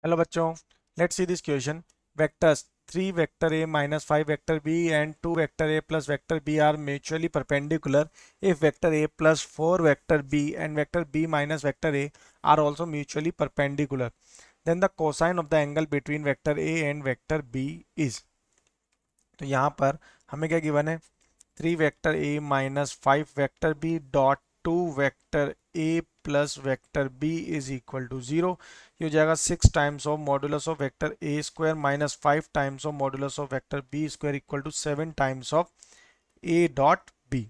Hello बच्चों, let's see this question. Vectors 3 vector a minus 5 vector b and 2 vector a plus vector b are mutually perpendicular if vector a plus 4 vector b and vector b minus vector a are also mutually perpendicular. Then the cosine of the angle between vector a and vector b is. तो यहाँ पर हमें क्या given है? 3 vector a minus 5 vector b dot 2 vector a plus vector b is equal to 0. ये हो जाएगा 6 times of modulus of vector a square minus 5 times of modulus of vector b square equal to 7 times of a dot b.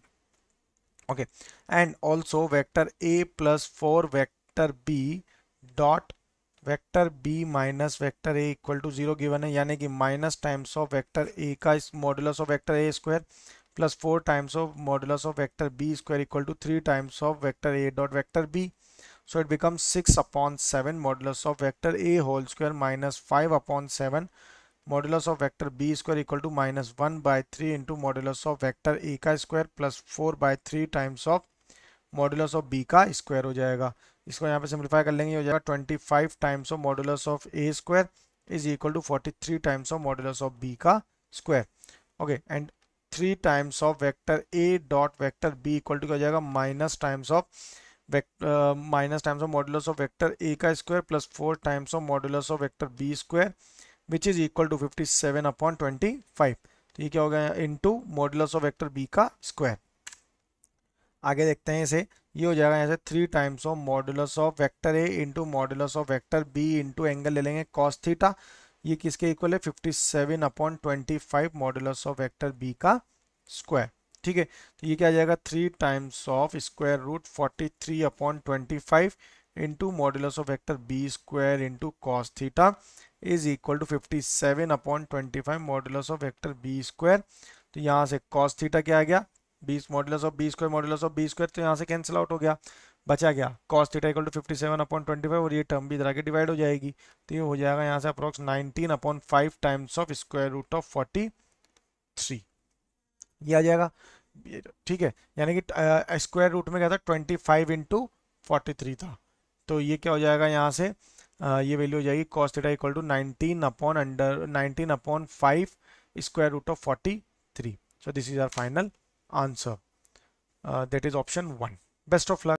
Okay, and also vector a plus 4 vector b dot vector b minus vector a equal to 0 given है, यानी कि minus times of vector a का इस modulus of vector a square plus 4 times of modulus of vector b square equal to 3 times of vector a dot vector b. So it becomes 6 upon 7 modulus of vector a whole square minus 5 upon 7 modulus of vector b square equal to minus 1 by 3 into modulus of vector a का square plus 4 by 3 times of modulus of b का square हो जाएगा. इसको यहाँ पे simplify कर लेंगे, हो जाएगा 25 times of modulus of a square is equal to 43 times of modulus of b का square. Okay, and 3 times of vector a dot vector b equal to हो जाएगा minus times of modulus of vector a का square plus 4 times of modulus of vector b square which is equal to 57 upon 25. तो ये क्या हो गया? Into modulus of vector b का square. आगे देखते हैं इसे. ये हो जाएगा यहाँ से 3 times of modulus of vector a into modulus of vector b into angle ले लेंगे cos थीटा. ये किसके इक्वल है? 57 upon 25 modulus of vector b का स्क्वायर. ठीक है, तो ये क्या आ जाएगा? 3 times of square root 43 upon 25 into modulus of vector b square into cos theta is equal to 57 upon 25 modulus of vector b square. तो यहाँ से कॉस थीटा क्या आ गया? 20 modulus of b square modulus of b square, तो यहाँ से cancel out हो गया, बचा गया cos theta equal to 57 upon 25 और ये टर्म भी इधर आके डिवाइड हो जाएगी. तो ये हो जाएगा यहाँ से approx 19 upon 5 times of square root of 43. ये आ जाएगा. ठीक है, यानी कि स्क्वायर रूट में क्या था? 25 इंटू 43 था. तो ये क्या हो जाएगा यहाँ से? ये वैल्यू हो जाएगी cos theta equal to 19 upon 5 square root of 43. So this is our final answer. That is option 1. Best of luck.